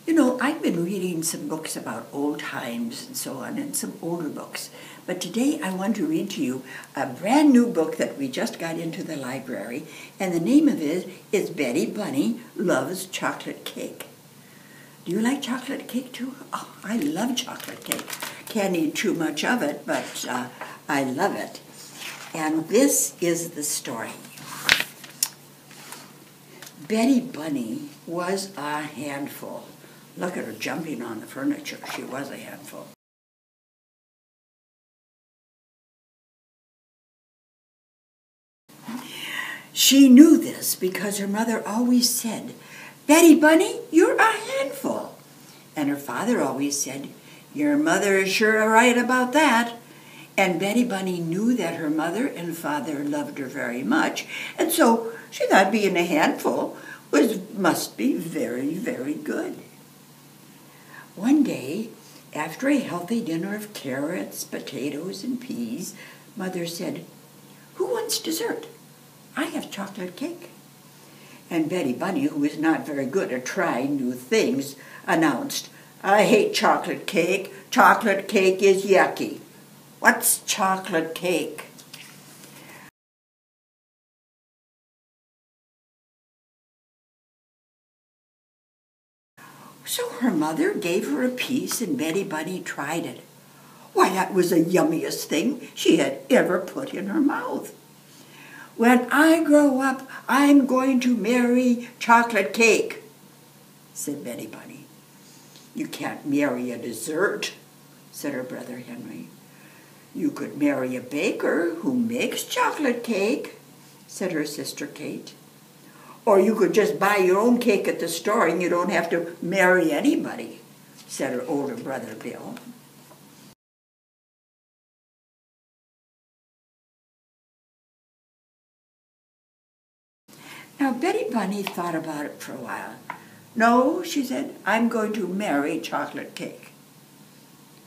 You know, I've been reading some books about old times and so on, and some older books. But today I want to read to you a brand new book that we just got into the library, and the name of it is Betty Bunny Loves Chocolate Cake. Do you like chocolate cake too? Oh, I love chocolate cake. Can't eat too much of it, but I love it. And this is the story. Betty Bunny was a handful. Look at her jumping on the furniture. She was a handful. She knew this because her mother always said, "Betty Bunny, you're a handful." And her father always said, "Your mother is sure right about that." And Betty Bunny knew that her mother and father loved her very much, and so she thought being a handful must be very, very good. One day, after a healthy dinner of carrots, potatoes, and peas, Mother said, "Who wants dessert? I have chocolate cake." And Betty Bunny, who was not very good at trying new things, announced, "I hate chocolate cake. Chocolate cake is yucky." "What's chocolate cake?" So her mother gave her a piece and Betty Bunny tried it. Why, that was the yummiest thing she had ever put in her mouth. "When I grow up, I'm going to marry chocolate cake," said Betty Bunny. "You can't marry a dessert," said her brother Henry. "You could marry a baker who makes chocolate cake," said her sister Kate. "Or you could just buy your own cake at the store and you don't have to marry anybody," said her older brother Bill. Now Betty Bunny thought about it for a while. "No," she said, "I'm going to marry chocolate cake."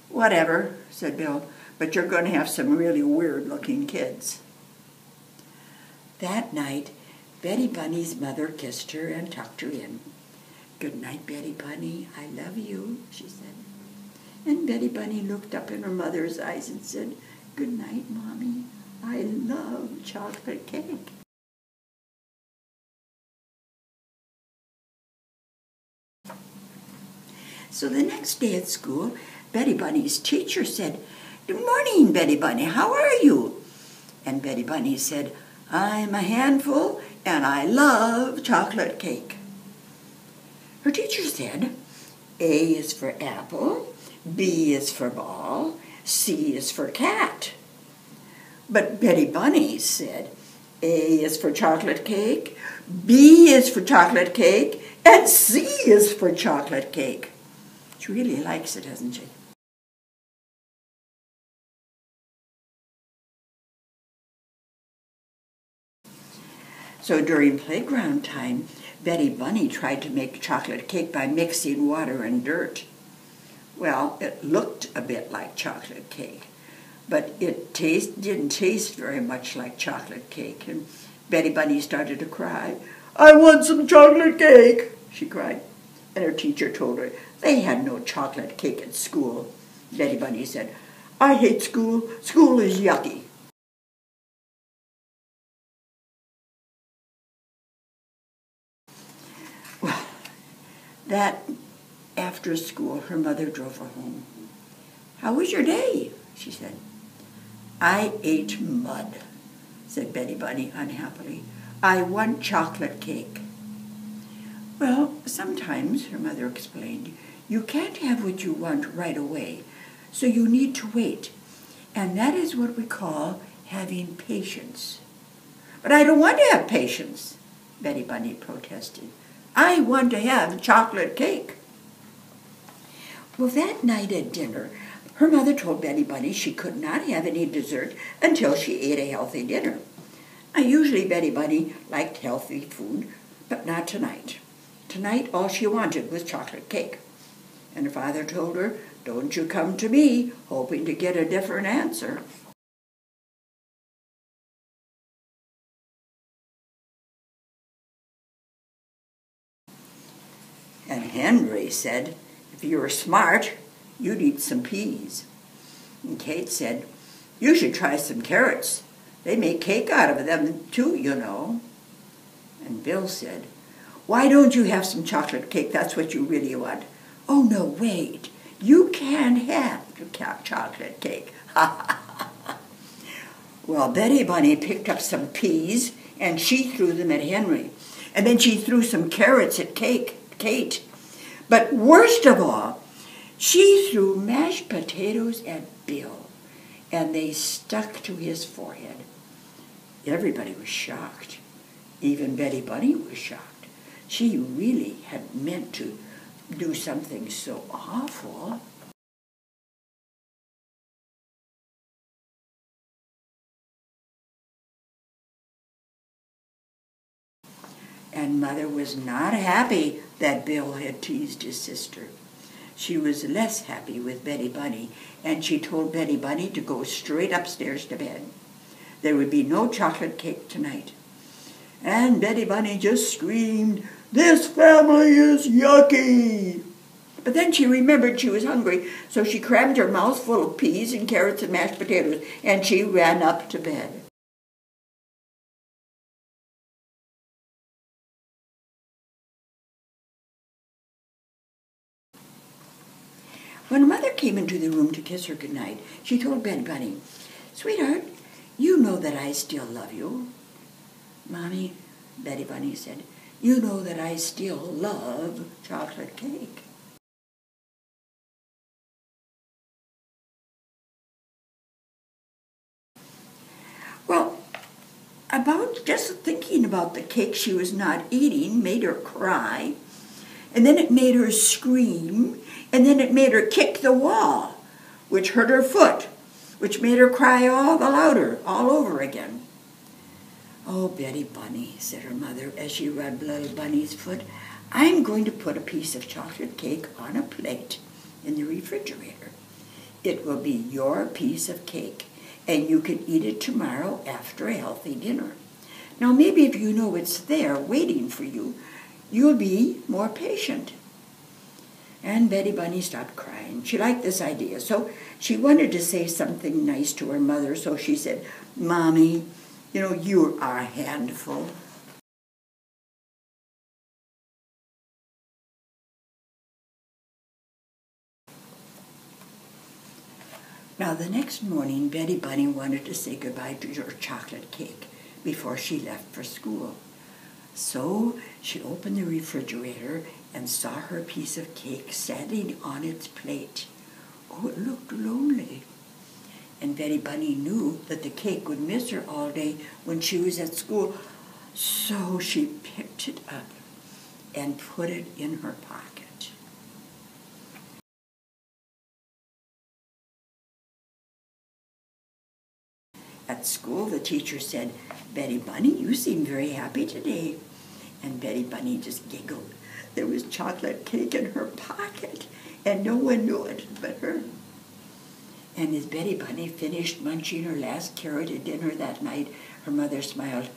"Whatever," said Bill, "but you're going to have some really weird-looking kids." That night, Betty Bunny's mother kissed her and tucked her in. "Good night, Betty Bunny. I love you," she said. And Betty Bunny looked up in her mother's eyes and said, "Good night, Mommy. I love chocolate cake." So the next day at school, Betty Bunny's teacher said, "Good morning, Betty Bunny. How are you?" And Betty Bunny said, "I'm a handful and I love chocolate cake." Her teacher said, "A is for apple, B is for ball, C is for cat." But Betty Bunny said, "A is for chocolate cake, B is for chocolate cake, and C is for chocolate cake." She really likes it, doesn't she? So during playground time, Betty Bunny tried to make chocolate cake by mixing water and dirt. Well, it looked a bit like chocolate cake, but it didn't taste very much like chocolate cake. And Betty Bunny started to cry. "I want some chocolate cake," she cried. And her teacher told her they had no chocolate cake at school. Betty Bunny said, "I hate school. School is yucky." Well, that after school, her mother drove her home. "How was your day?" she said. "I ate mud," said Betty Bunny unhappily. "I want chocolate cake." "Well, sometimes," her mother explained, "you can't have what you want right away, so you need to wait. And that is what we call having patience." "But I don't want to have patience," Betty Bunny protested. "I want to have chocolate cake." Well, that night at dinner, her mother told Betty Bunny she could not have any dessert until she ate a healthy dinner. Now, usually Betty Bunny liked healthy food, but not tonight. Tonight, all she wanted was chocolate cake. And her father told her, "Don't you come to me hoping to get a different answer." And Henry said, if you were smart, you'd eat some peas. And Kate said, you should try some carrots. They make cake out of them too, you know. And Bill said, why don't you have some chocolate cake? That's what you really want. Oh, no, wait. You can't have chocolate cake. Well, Betty Bunny picked up some peas, and she threw them at Henry. And then she threw some carrots at Kate. But worst of all, she threw mashed potatoes at Bill, and they stuck to his forehead. Everybody was shocked. Even Betty Bunny was shocked. She really had meant to do something so awful. And Mother was not happy that Bill had teased his sister. She was less happy with Betty Bunny, and she told Betty Bunny to go straight upstairs to bed. There would be no chocolate cake tonight. And Betty Bunny just screamed, this family is yucky! But then she remembered she was hungry, so she crammed her mouth full of peas and carrots and mashed potatoes, and she ran up to bed. When Mother came into the room to kiss her goodnight, she told Betty Bunny, sweetheart, you know that I still love you. Mommy, Betty Bunny said, you know that I still love chocolate cake. Well, just thinking about the cake she was not eating made her cry, and then it made her scream, and then it made her kick the wall, which hurt her foot, which made her cry all the louder, all over again. Oh, Betty Bunny, said her mother as she rubbed little Bunny's foot, I'm going to put a piece of chocolate cake on a plate in the refrigerator. It will be your piece of cake, and you can eat it tomorrow after a healthy dinner. Now, maybe if you know it's there waiting for you, you'll be more patient. And Betty Bunny stopped crying. She liked this idea, so she wanted to say something nice to her mother, so she said, Mommy, you know, you are a handful. Now, the next morning, Betty Bunny wanted to say goodbye to her chocolate cake before she left for school. So she opened the refrigerator and saw her piece of cake sitting on its plate. Oh, it looked lonely. And Betty Bunny knew that the cake would miss her all day when she was at school. So she picked it up and put it in her pocket. At school, the teacher said, Betty Bunny, you seem very happy today. And Betty Bunny just giggled. There was chocolate cake in her pocket, and no one knew it but her. And as Betty Bunny finished munching her last carrot at dinner that night, her mother smiled.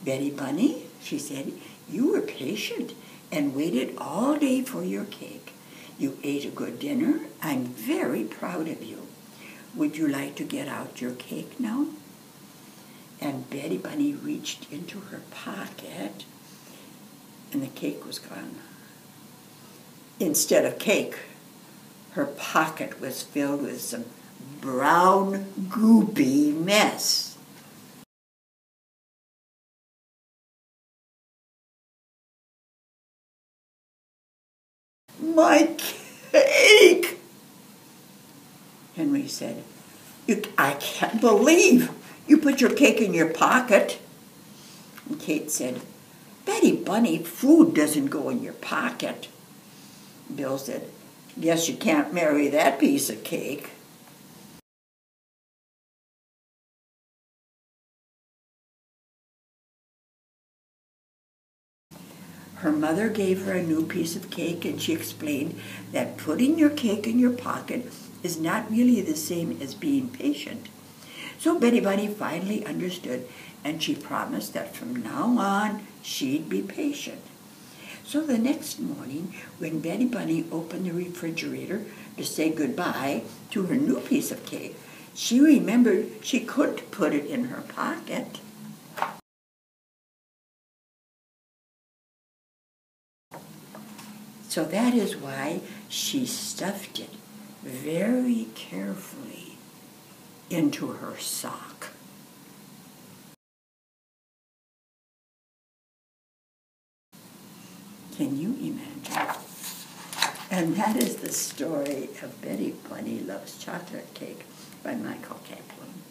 Betty Bunny, she said, you were patient and waited all day for your cake. You ate a good dinner. I'm very proud of you. Would you like to get out your cake now? And Betty Bunny reached into her pocket, and the cake was gone. Instead of cake, her pocket was filled with some brown, goopy mess. My cake! Henry said, I can't believe you put your cake in your pocket. And Kate said, Betty Bunny, food doesn't go in your pocket. Bill said, guess you can't marry that piece of cake. Her mother gave her a new piece of cake, and she explained that putting your cake in your pocket is not really the same as being patient. So Betty Bunny finally understood, and she promised that from now on she'd be patient. So the next morning, when Betty Bunny opened the refrigerator to say goodbye to her new piece of cake, she remembered she couldn't put it in her pocket. So that is why she stuffed it very carefully into her sock. Can you imagine? And that is the story of Betty Bunny Loves Chocolate Cake by Michael Kaplan.